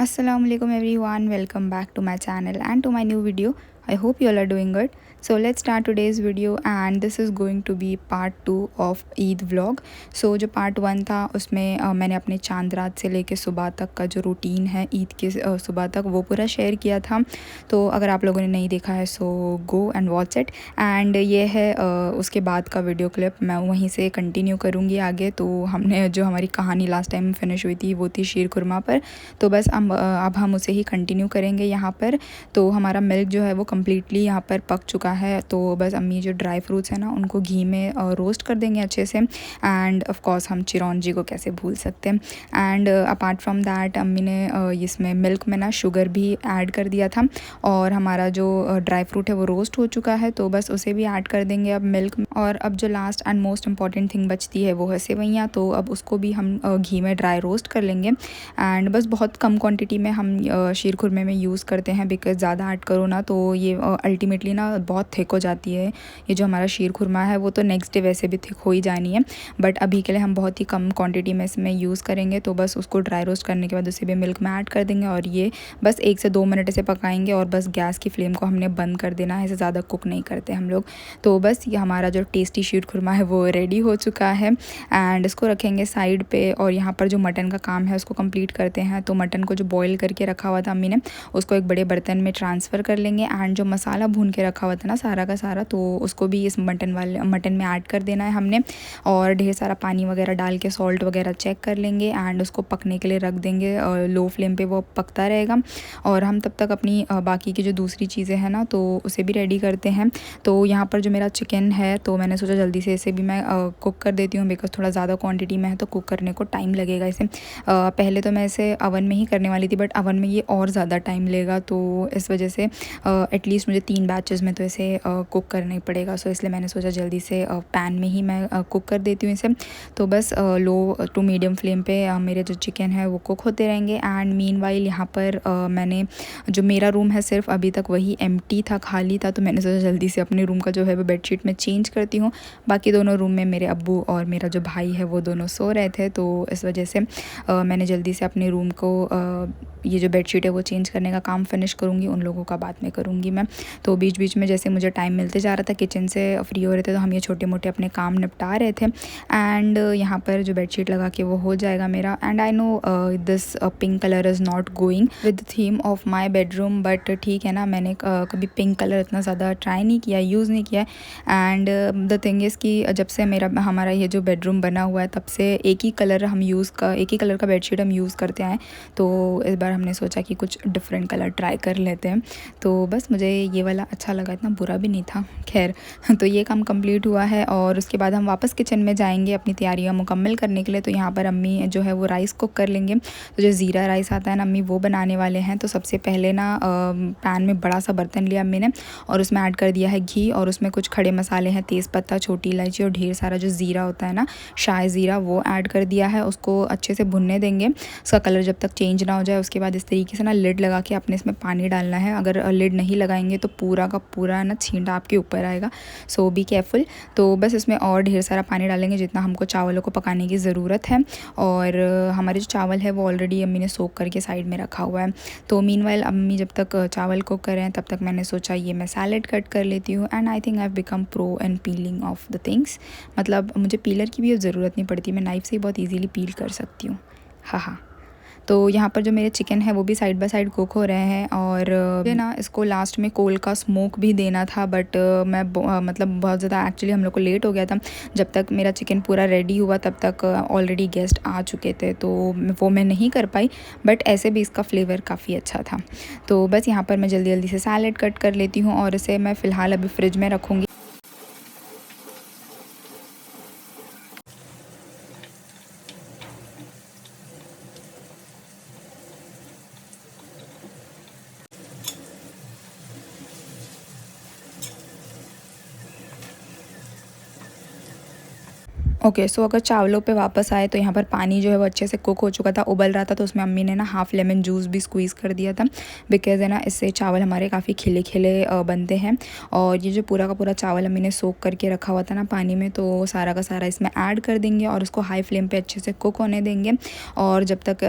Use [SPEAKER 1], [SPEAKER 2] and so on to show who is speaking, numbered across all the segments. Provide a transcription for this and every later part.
[SPEAKER 1] Assalamualaikum everyone, welcome back to my channel and to my new video. I hope you all are doing good. So let's start today's video and this is going to be part 2 of Eid vlog. So जो part 1 था उसमें मैंने अपने चांद रात से लेके सुबह तक का जो रूटीन है ईद के सुबह तक वो पूरा शेयर किया था. तो अगर आप लोगों ने नहीं देखा है so go and watch it. And ये है उसके बाद का वीडियो क्लिप. मैं वहीं से कंटिन्यू करूँगी आगे. तो हमने जो हमारी कहानी लास्ट टाइम फिनिश हुई थी वो थी शीर खुरमा पर. तो बस अब हम उसे ही कंटिन्यू करेंगे यहाँ पर. तो हमारा मिल्क जो है वो कम्प्लीटली यहाँ पर पक चुका है. तो बस अम्मी जो ड्राई फ्रूट्स हैं ना उनको घी में रोस्ट कर देंगे अच्छे से. एंड ऑफ कोर्स हम चिरौंजी को कैसे भूल सकते हैं. एंड अपार्ट फ्रॉम दैट अम्मी ने इसमें मिल्क में ना शुगर भी ऐड कर दिया था. और हमारा जो ड्राई फ्रूट है वो रोस्ट हो चुका है तो बस उसे भी ऐड कर देंगे अब मिल्क में. और अब जो last and most important thing बचती है वो है सेवइयाँ. तो अब उसको भी हम घी में ड्राई रोस्ट कर लेंगे. एंड बस बहुत कम क्वांटिटी में हम शीर खुरमे में यूज़ करते हैं बिकॉज़ ज़्यादा ऐड करो ना तो ये अल्टीमेटली ना बहुत थिक हो जाती है. ये जो हमारा शीर खुरमा है वो तो नेक्स्ट डे वैसे भी थिक हो ही जानी है. बट अभी के लिए हम बहुत ही कम क्वांटिटी में इसमें यूज़ करेंगे. तो बस उसको ड्राई रोस्ट करने के बाद उसे भी मिल्क में ऐड कर देंगे और ये बस 1 से 2 मिनट से पकाएंगे. और बस गैस की फ्लेम को हमने बंद कर देना है. इसे ज़्यादा कुक नहीं करते हम लोग. तो बस ये हमारा जो टेस्टी शीर खुरमा है वो रेडी हो चुका है. एंड इसको रखेंगे साइड पे. और यहाँ पर जो मटन का काम है उसको कंप्लीट करते हैं. तो मटन को जो बॉईल करके रखा हुआ था अम्मी ने उसको एक बड़े बर्तन में ट्रांसफ़र कर लेंगे. एंड जो मसाला भून के रखा हुआ था ना सारा का सारा तो उसको भी इस मटन में ऐड कर देना है हमने. और ढेर सारा पानी वगैरह डाल के सॉल्ट वगैरह चेक कर लेंगे. एंड उसको पकने के लिए रख देंगे. लो फ्लेम पे वो पकता रहेगा. और हम तब तक अपनी बाकी की जो दूसरी चीज़ें हैं ना तो उसे भी रेडी करते हैं. तो यहाँ पर जो मेरा चिकन है तो मैंने सोचा जल्दी से इसे भी मैं कुक कर देती हूँ बिकॉज़ थोड़ा ज़्यादा क्वांटिटी में है तो कुक करने को टाइम लगेगा इसे. पहले तो मैं इसे अवन में ही करने वाली थी बट अवन में ये और ज़्यादा टाइम लेगा. तो इस वजह से एटलीस्ट मुझे 3 बैचेस में तो इसे कुक करना ही पड़ेगा. सो इसलिए मैंने सोचा जल्दी से पैन में ही मैं कुक कर देती हूँ इसे. तो बस लो टू मीडियम फ्लेम पे मेरे जो चिकन है वो कुक होते रहेंगे. एंड मीनवाइल यहाँ पर मैंने जो मेरा रूम है सिर्फ अभी तक वही एम्प्टी था, खाली था. तो मैंने सोचा जल्दी से अपने रूम का जो है वो बेडशीट में चेंज करती हूँ. बाकी दोनों रूम में मेरे अब्बू और मेरा जो भाई है वो दोनों सो रहे थे. तो इस वजह से मैंने जल्दी से अपने रूम को ये जो बेडशीट है वो चेंज करने का काम फिनिश करूँगी. उन लोगों का बाद में करूँगी मैं. तो बीच बीच में जैसे मुझे टाइम मिलते जा रहा था किचन से फ्री हो रहे थे तो हम ये छोटे मोटे अपने काम निपटा रहे थे. एंड यहाँ पर जो बेडशीट लगा के वो हो जाएगा मेरा. And I know this pink colour is not going with the theme of my bedroom but ठीक है ना. मैंने कभी पिंक कलर इतना ज़्यादा ट्राई नहीं किया, यूज़ नहीं किया. एंड द थिंग इज़ कि जब से हमारा ये जो बेडरूम बना हुआ है तब से एक ही कलर का बेडशीट हम यूज़ करते आए. तो इस बार हमने सोचा कि कुछ डिफरेंट कलर ट्राई कर लेते हैं. तो बस मुझे ये वाला अच्छा लगा, इतना बुरा भी नहीं था. खैर तो ये काम कंप्लीट हुआ है और उसके बाद हम वापस किचन में जाएंगे अपनी तैयारियां मुकम्मल करने के लिए. तो यहाँ पर अम्मी जो है वो राइस कुक कर लेंगे. तो जो ज़ीरा राइस आता है ना अम्मी वो बनाने वाले हैं. तो सबसे पहले ना पैन में बड़ा सा बर्तन लिया अम्मी ने और उसमें ऐड कर दिया है घी. और उसमें कुछ खड़े मसाले हैं, तेज़पत्ता, छोटी इलायची और ढेर सारा जो ज़ीरा होता है ना शाही ज़ीरा वो ऐड कर दिया है. उसको अच्छे से भुनने देंगे. उसका कलर जब तक चेंज ना हो जाए उसके बाद इस तरीके से ना लिड लगा के आपने इसमें पानी डालना है. अगर लिड नहीं लगाएंगे तो पूरा का पूरा ना छींटा आपके ऊपर आएगा. सो बी केयरफुल. तो बस इसमें और ढेर सारा पानी डालेंगे जितना हमको चावलों को पकाने की ज़रूरत है. और हमारे जो चावल है वो ऑलरेडी अम्मी ने सोक करके साइड में रखा हुआ है. तो मीनवाइल अम्मी जब तक चावल कुक कर रहे हैं तब तक मैंने सोचा ये मैं सैलेड कट कर लेती हूँ. And I think I have become pro in piling of the things. मतलब मुझे पीलर की भी ज़रूरत नहीं पड़ती, मैं नाइफ़ से ही बहुत ईजीली पील कर सकती हूँ. हाँ. तो यहाँ पर जो मेरे चिकन है वो भी साइड बाय साइड कुक हो रहे हैं. और मुझे ना इसको लास्ट में कोल का स्मोक भी देना था बट मैं मतलब बहुत ज़्यादा एक्चुअली हम लोग को लेट हो गया था. जब तक मेरा चिकन पूरा रेडी हुआ तब तक ऑलरेडी गेस्ट आ चुके थे तो वो मैं नहीं कर पाई. बट ऐसे भी इसका फ्लेवर काफ़ी अच्छा था. तो बस यहाँ पर मैं जल्दी जल्दी से सैलेड कट कर लेती हूँ और इसे मैं फ़िलहाल अभी फ्रिज में रखूँगी. ओके सो अगर चावलों पे वापस आए तो यहाँ पर पानी जो है वो अच्छे से कुक हो चुका था, उबल रहा था, तो उसमें अम्मी ने ना हाफ़ लेमन जूस भी स्क्वीज़ कर दिया था, बिकॉज़ है ना इससे चावल हमारे काफ़ी खिले खिले बनते हैं। और ये जो पूरा का पूरा चावल अम्मी ने सोक करके रखा हुआ था ना पानी में, तो सारा का सारा इसमें ऐड कर देंगे और उसको हाई फ्लेम पर अच्छे से कुक होने देंगे। और जब तक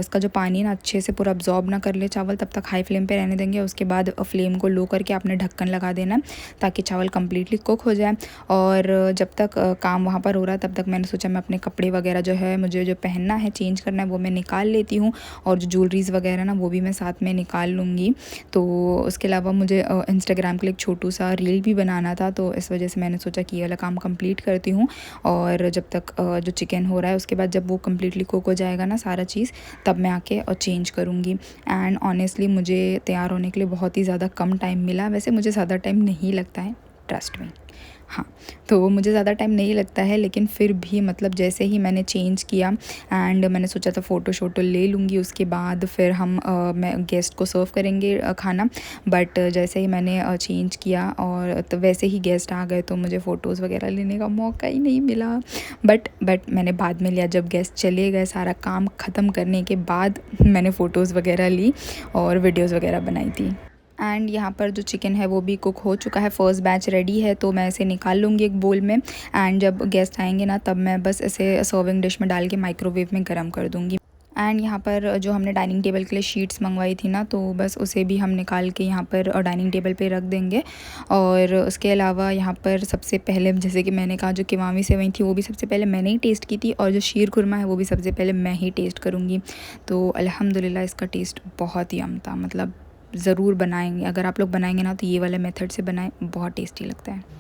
[SPEAKER 1] इसका जो पानी ना अच्छे से पूरा अब्जॉर्ब ना कर ले चावल, तब तक हाई फ्लेम पर रहने देंगे। उसके बाद फ्लेम को लो करके आपने ढक्कन लगा देना ताकि चावल कम्प्लीटली कुक हो जाए। और जब तक काम वहाँ पर हो रहा तब तक मैंने सोचा मैं अपने कपड़े वगैरह जो है मुझे जो पहनना है, चेंज करना है, वो मैं निकाल लेती हूँ। और जो ज्वेलरीज़ वगैरह ना वो भी मैं साथ में निकाल लूँगी। तो उसके अलावा मुझे इंस्टाग्राम के लिए एक छोटू सा रील भी बनाना था, तो इस वजह से मैंने सोचा कि ये वाला काम कंप्लीट करती हूँ। और जब तक जो चिकन हो रहा है उसके बाद जब वो कम्प्लीटली कुक हो जाएगा ना सारा चीज़, तब मैं आके और चेंज करूँगी। एंड ऑनेस्टली मुझे तैयार होने के लिए बहुत ही ज़्यादा कम टाइम मिला। वैसे मुझे ज़्यादा टाइम नहीं लगता है, ट्रस्ट मी। हाँ, तो मुझे ज़्यादा टाइम नहीं लगता है, लेकिन फिर भी मतलब जैसे ही मैंने चेंज किया एंड मैंने सोचा था फ़ोटो शोटो ले लूँगी, उसके बाद फिर हम मैं गेस्ट को सर्व करेंगे खाना। बट जैसे ही मैंने चेंज किया और तो वैसे ही गेस्ट आ गए, तो मुझे फ़ोटोज़ वगैरह लेने का मौका ही नहीं मिला। बट मैंने बाद में लिया, जब गेस्ट चले गए सारा काम ख़त्म करने के बाद मैंने फ़ोटोज़ वगैरह ली और वीडियोज़ वगैरह बनाई थी। एंड यहाँ पर जो चिकन है वो भी कुक हो चुका है, फ़र्स्ट बैच रेडी है, तो मैं इसे निकाल लूँगी एक बोल में। एंड जब गेस्ट आएंगे ना तब मैं बस इसे सर्विंग डिश में डाल के माइक्रोवेव में गर्म कर दूँगी। एंड यहाँ पर जो हमने डाइनिंग टेबल के लिए शीट्स मंगवाई थी ना, तो बस उसे भी हम निकाल के यहाँ पर डाइनिंग टेबल पे रख देंगे। और उसके अलावा यहाँ पर सबसे पहले जैसे कि मैंने कहा, जो किवामी सेवई थी वो भी सबसे पहले मैंने ही टेस्ट की थी, और जो शीर खुरमा है वो भी सबसे पहले मैं ही टेस्ट करूँगी। तो अल्हम्दुलिल्लाह इसका टेस्ट बहुत ही अम था, मतलब ज़रूर बनाएंगे, अगर आप लोग बनाएंगे ना तो ये वाले मेथड से बनाएं, बहुत टेस्टी लगता है।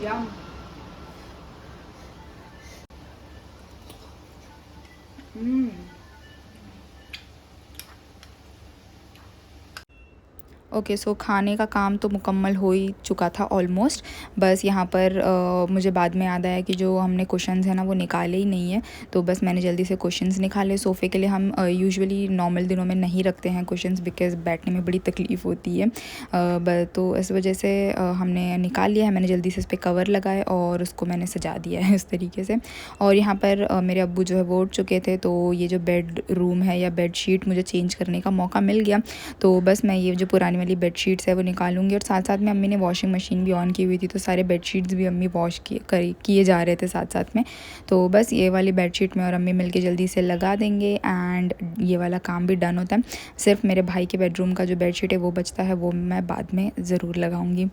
[SPEAKER 1] Yum. ओके सो खाने का काम तो मुकम्मल हो ही चुका था ऑलमोस्ट। बस यहाँ पर मुझे बाद में याद आया कि जो हमने कुशन्स हैं ना वो निकाले ही नहीं है, तो बस मैंने जल्दी से कुशन्स निकाले। सोफ़े के लिए हम यूजुअली नॉर्मल दिनों में नहीं रखते हैं कुशन्स, बिकॉज़ बैठने में बड़ी तकलीफ़ होती है। तो इस वजह से हमने निकाल लिया है। मैंने जल्दी से इस पर कवर लगाए और उसको मैंने सजा दिया है इस तरीके से। और यहाँ पर मेरे अब्बू जो है वो उठ चुके थे, तो ये जो बेड रूम है या बेड शीट मुझे चेंज करने का मौका मिल गया। तो बस मैं ये जो पुरानी वाली बेडशीट्स है वो निकालूंगी। और साथ साथ में अम्मी ने वॉशिंग मशीन भी ऑन की हुई थी, तो सारे बेडशीट्स भी अम्मी वॉश किए जा रहे थे साथ साथ में। तो बस ये वाली बेडशीट में और अम्मी मिलके जल्दी से लगा देंगे एंड ये वाला काम भी डन होता है। सिर्फ मेरे भाई के बेडरूम का जो बेडशीट है वो बचता है, वो मैं बाद में ज़रूर लगाऊंगी।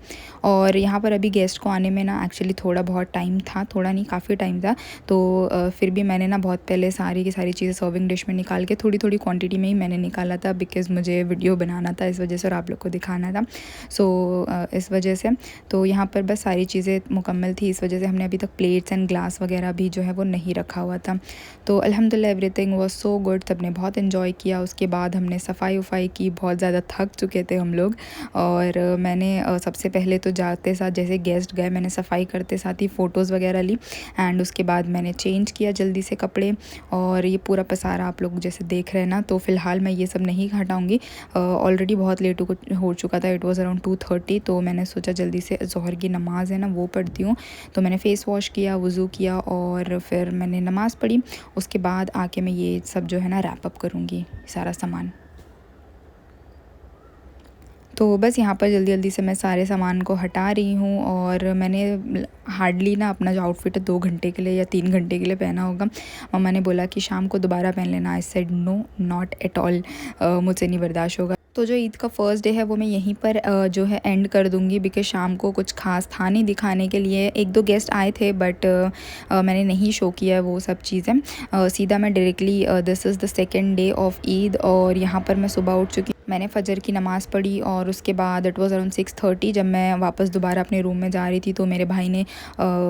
[SPEAKER 1] और यहाँ पर अभी गेस्ट को आने में ना एक्चुअली थोड़ा बहुत टाइम था, थोड़ा नहीं काफ़ी टाइम था। तो फिर भी मैंने ना बहुत पहले सारी की सारी चीज़ें सर्विंग डिश में निकाल के थोड़ी थोड़ी क्वांटिटी में ही मैंने निकाला था, बिकॉज़ मुझे वीडियो बनाना था इस वजह से और आप लोग को दिखाना था। सो इस वजह से तो यहाँ पर बस सारी चीज़ें मुकम्मल थी, इस वजह से हमने अभी तक प्लेट्स एंड ग्लास वगैरह भी जो है वो नहीं रखा हुआ था। तो अल्हम्दुलिल्लाह एवरीथिंग वाज सो गुड, सबने बहुत इन्जॉय किया। उसके बाद हमने सफाई वफाई की, बहुत ज़्यादा थक चुके थे हम लोग। और मैंने सबसे पहले तो जाते साथ जैसे गेस्ट गए मैंने सफाई करते साथ ही फ़ोटोज़ वगैरह ली एंड उसके बाद मैंने चेंज किया जल्दी से कपड़े। और ये पूरा पसारा आप लोग जैसे देख रहे हैं ना, तो फ़िलहाल मैं ये सब नहीं हटाऊँगी, ऑलरेडी बहुत लेट हो चुका था, इट वाज़ अराउंड 2:30। तो मैंने सोचा जल्दी से ज़ोहर की नमाज़ है ना वो पढ़ती हूँ। तो मैंने फ़ेस वॉश किया, वज़ू किया और फिर मैंने नमाज़ पढ़ी। उसके बाद आके मैं ये सब जो है ना रैप अप करूँगी सारा सामान। तो बस यहाँ पर जल्दी जल्दी से मैं सारे सामान को हटा रही हूँ। और मैंने हार्डली ना अपना जो आउटफिट है 2 घंटे के लिए या 3 घंटे के लिए पहना होगा। मम्मा ने बोला कि शाम को दोबारा पहन लेना। I said no, not at all, मुझसे नहीं बर्दाश्त होगा। तो जो ईद का फ़र्स्ट डे है वो मैं यहीं पर जो है एंड कर दूँगी, बिकॉज़ शाम को कुछ ख़ास था नहीं दिखाने के लिए। 1-2 गेस्ट आए थे बट मैंने नहीं शो किया वो सब चीज़ें। सीधा मैं directly this is the second day of Eid और यहाँ पर मैं सुबह उठ चुकी। मैंने फ़जर की नमाज़ पढ़ी और उसके बाद इट वाज़ अराउंड 6:30 जब मैं वापस दोबारा अपने रूम में जा रही थी, तो मेरे भाई ने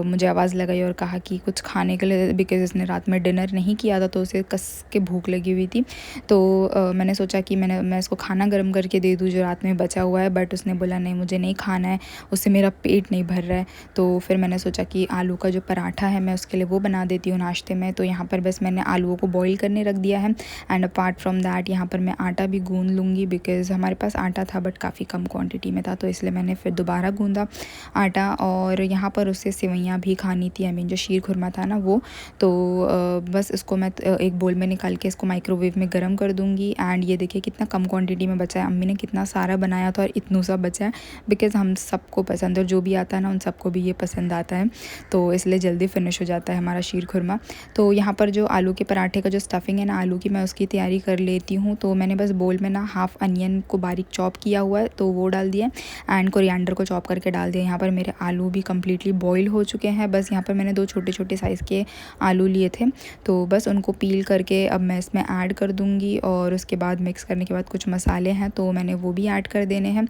[SPEAKER 1] मुझे आवाज़ लगाई और कहा कि कुछ खाने के लिए, बिकॉज़ इसने रात में डिनर नहीं किया था तो उसे कस के भूख लगी हुई थी। तो मैंने सोचा कि मैं इसको खाना गर्म करके दे दूँ जो रात में बचा हुआ है, बट उसने बोला नहीं मुझे नहीं खाना है, उससे मेरा पेट नहीं भर रहा है। तो फिर मैंने सोचा कि आलू का जो पराठा है मैं उसके लिए वो बना देती हूँ नाश्ते में। तो यहाँ पर बस मैंने आलूओं को बॉईल करने रख दिया है एंड अपार्ट फ्रॉम दैट यहाँ पर मैं आटा भी गूँध लूँगी, बिकॉज़ हमारे पास आटा था बट काफ़ी कम क्वांटिटी में था, तो इसलिए मैंने फिर दोबारा गूँधा आटा। और यहाँ पर उससे सेवइयाँ भी खानी थी, आई मीन जो शीर खुरमा था ना वो। तो बस इसको मैं एक बोल में निकाल के इसको माइक्रोवेव में गर्म कर दूँगी। एंड ये देखिए कितना कम क्वांटिटी में बचा है, अम्मी ने कितना सारा बनाया था और इतना सा बचा है, बिकॉज़ हम सबको पसंद है और जो भी आता है ना उन सबको भी ये पसंद आता है, तो इसलिए जल्दी फिनिश हो जाता है हमारा शीर खुरमा। तो यहाँ पर जो आलू के पराठे का जो स्टफिंग है ना आलू की, मैं उसकी तैयारी कर लेती हूँ। तो मैंने बस बोल में ना हाफ़ अनियन को बारीक चॉप किया हुआ है तो वो डाल दिया एंड कोरिएंडर को चॉप करके डाल दिया। यहाँ पर मेरे आलू भी कम्प्लीटली बॉईल हो चुके हैं। बस यहाँ पर मैंने 2 छोटे छोटे साइज़ के आलू लिए थे, तो बस उनको पील करके अब मैं इसमें ऐड कर दूँगी। और उसके बाद मिक्स करने के बाद कुछ मसाले हैं तो मैंने वो भी ऐड कर देने हैं।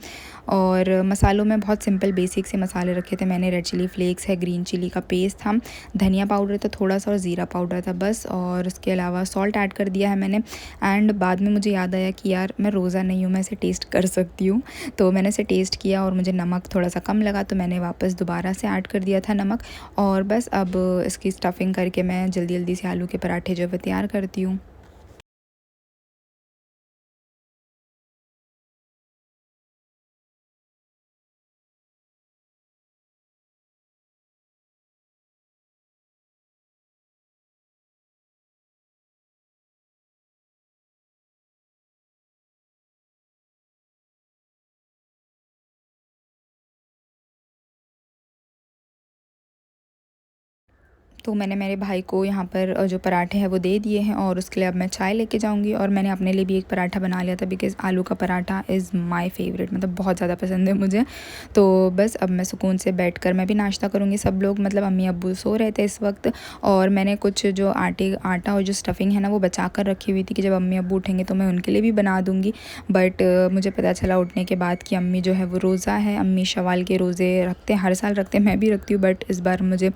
[SPEAKER 1] और मसालों में बहुत सिंपल बेसिक से मसाले रखे थे मैंने। रेड चिली फ्लेक्स है, ग्रीन चिली का पेस्ट था, धनिया पाउडर था थोड़ा सा और ज़ीरा पाउडर था बस। और उसके अलावा सॉल्ट ऐड कर दिया है मैंने। एंड बाद में मुझे याद आया कि यार मैं रोज़ा नहीं हूँ, मैं इसे टेस्ट कर सकती हूँ, तो मैंने इसे टेस्ट किया और मुझे नमक थोड़ा सा कम लगा, तो मैंने वापस दोबारा से ऐड कर दिया था नमक। और बस अब इसकी स्टफिंग करके मैं जल्दी जल्दी से आलू के पराठे जो है तैयार करती हूँ। तो मैंने मेरे भाई को यहाँ पर जो पराठे हैं वो दे दिए हैं और उसके लिए अब मैं चाय लेके जाऊँगी। और मैंने अपने लिए भी एक पराठा बना लिया था, बिकॉज़ आलू का पराठा इज़ माय फेवरेट, मतलब बहुत ज़्यादा पसंद है मुझे। तो बस अब मैं सुकून से बैठकर मैं भी नाश्ता करूँगी। सब लोग मतलब अम्मी अब्बू सो रहे थे इस वक्त, और मैंने कुछ जो आटा और जो स्टफिंग है ना वो बचा कर रखी हुई थी कि जब अम्मी अब्बू उठेंगे तो मैं उनके लिए भी बना दूँगी। बट मुझे पता चला उठने के बाद कि अम्मी जो है वो रोज़ा है। अम्मी शवाल के रोज़े रखते हैं, हर साल रखते हैं, मैं भी रखती हूँ, बट इस बार मुझे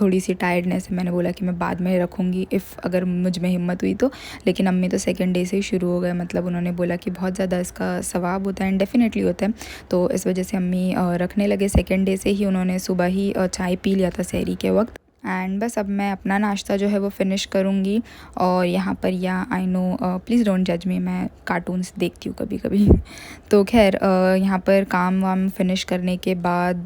[SPEAKER 1] थोड़ी सी टायर्डनेस है। मैंने बोला कि मैं बाद में रखूँगी इफ़ अगर मुझ में हिम्मत हुई तो। लेकिन अम्मी तो सेकंड डे से ही शुरू हो गए, मतलब उन्होंने बोला कि बहुत ज़्यादा इसका सवाब होता है एंड डेफिनेटली होता है। तो इस वजह से अम्मी रखने लगे। सेकंड डे से ही उन्होंने सुबह ही चाय पी लिया था सहरी के वक्त। एंड बस अब मैं अपना नाश्ता जो है वो फ़िनिश करूँगी। और यहाँ पर या आई नो प्लीज़ डोंट जज मी, मैं कार्टून्स देखती हूँ कभी कभी तो खैर यहाँ पर काम वाम फिनिश करने के बाद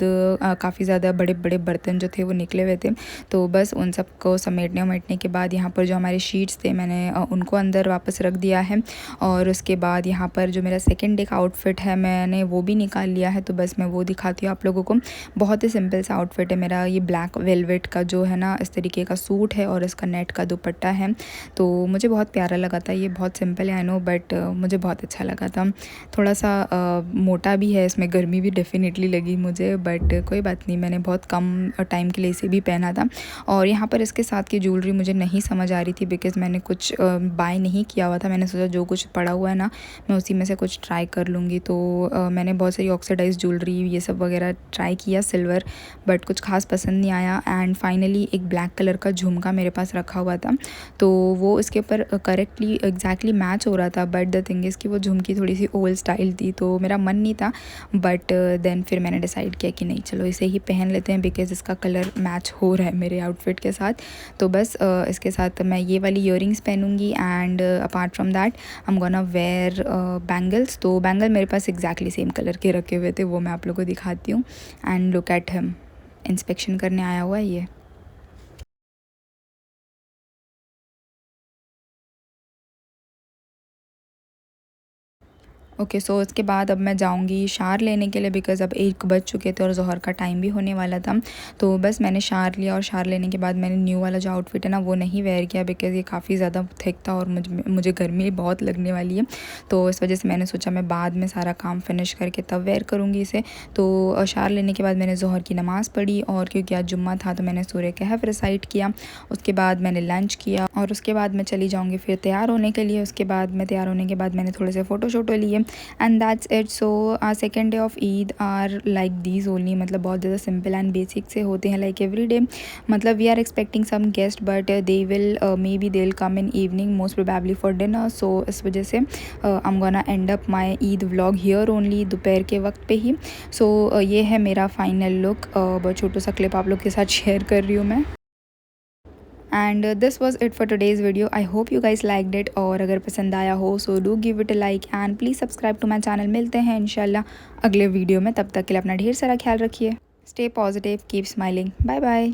[SPEAKER 1] काफ़ी ज़्यादा बड़े बड़े बर्तन जो थे वो निकले हुए थे, तो बस उन सब को समेटने वमेटने के बाद यहाँ पर जो हमारे शीट्स थे मैंने उनको अंदर वापस रख दिया है। और उसके बाद यहाँ पर जो मेरा सेकेंड डे का आउटफिट है मैंने वो भी निकाल लिया है, तो बस मैं वो दिखाती हूँ आप लोगों को। बहुत ही सिंपल सा आउटफिट है मेरा, ये ब्लैक वेलवेट का जो है ना इस तरीके का सूट है और इसका नेट का दुपट्टा है। तो मुझे बहुत प्यारा लगा था, ये बहुत सिंपल है आई नो, बट मुझे बहुत अच्छा लगा था। थोड़ा सा मोटा भी है, इसमें गर्मी भी डेफिनेटली लगी मुझे, बट कोई बात नहीं, मैंने बहुत कम टाइम के लिए इसे भी पहना था। और यहाँ पर इसके साथ की ज्वेलरी मुझे नहीं समझ आ रही थी, बिकॉज़ मैंने कुछ बाय नहीं किया हुआ था। मैंने सोचा जो कुछ पड़ा हुआ है ना मैं उसी में से कुछ ट्राई कर लूँगी। तो मैंने बहुत सारी ऑक्सीडाइज ज्वेलरी ये सब वगैरह ट्राई किया सिल्वर, बट कुछ खास पसंद नहीं आया। एंड फाइनली एक ब्लैक कलर का झुमका मेरे पास रखा हुआ था, तो वो इसके ऊपर करेक्टली एग्जैक्टली मैच हो रहा था, बट द थिंग इज़ कि वो झुमकी थोड़ी सी ओल्ड स्टाइल थी, तो मेरा मन नहीं था। बट देन फिर मैंने डिसाइड किया कि नहीं चलो इसे ही पहन लेते हैं, बिकॉज़ इसका कलर मैच हो रहा है मेरे आउटफिट के साथ। तो बस इसके साथ मैं ये वाली ईयरिंग्स पहनूंगी। And apart from that I am gonna wear bangles. तो बैंगल मेरे पास एग्जैक्टली सेम कलर के रखे हुए थे, वो मैं आप लोगों को दिखाती हूँ। And look at him, inspection करने आया हुआ है ये। ओके सो इसके बाद अब मैं जाऊंगी शावर लेने के लिए, बिकॉज़ अब 1 बज चुके थे और ज़ोहर का टाइम भी होने वाला था। तो बस मैंने शावर लिया और शावर लेने के बाद मैंने न्यू वाला जो आउटफिट है ना वो नहीं वेयर किया, बिकॉज़ ये काफ़ी ज़्यादा थिक था और मुझे गर्मी बहुत लगने वाली है। तो इस वजह से मैंने सोचा मैं बाद में सारा काम फिनिश करके तब वेयर करूँगी इसे। तो शावर लेने के बाद मैंने ज़ोहर की नमाज़ पढ़ी, और क्योंकि आज जुम्मा था तो मैंने सूरह कहफ रिसाइट किया। उसके बाद मैंने लंच किया और उसके बाद मैं चली जाऊँगी फिर तैयार होने के लिए। उसके बाद मैं तैयार होने के बाद मैंने थोड़े से फ़ोटो शोटो लिए and that's it. So second day of Eid are like these only, मतलब बहुत ज़्यादा सिंपल एंड बेसिक से होते हैं लाइक एवरी डे। मतलब we are expecting some guest but they will may be they will come in evening most probably for dinner. So इस वजह से I am gonna end up my Eid vlog here only दोपहर के वक्त पे ही। सो ये है मेरा फाइनल लुक। बहुत छोटा सा क्लिप आप लोग के साथ शेयर कर रही हूँ मैं। And this was it for today's video. I hope you guys liked it, और अगर पसंद आया हो so do give it a like and please subscribe to my channel. मिलते हैं इंशाल्लाह अगले वीडियो में, तब तक के लिए अपना ढेर सारा ख्याल रखिए। Stay positive, keep smiling, bye bye.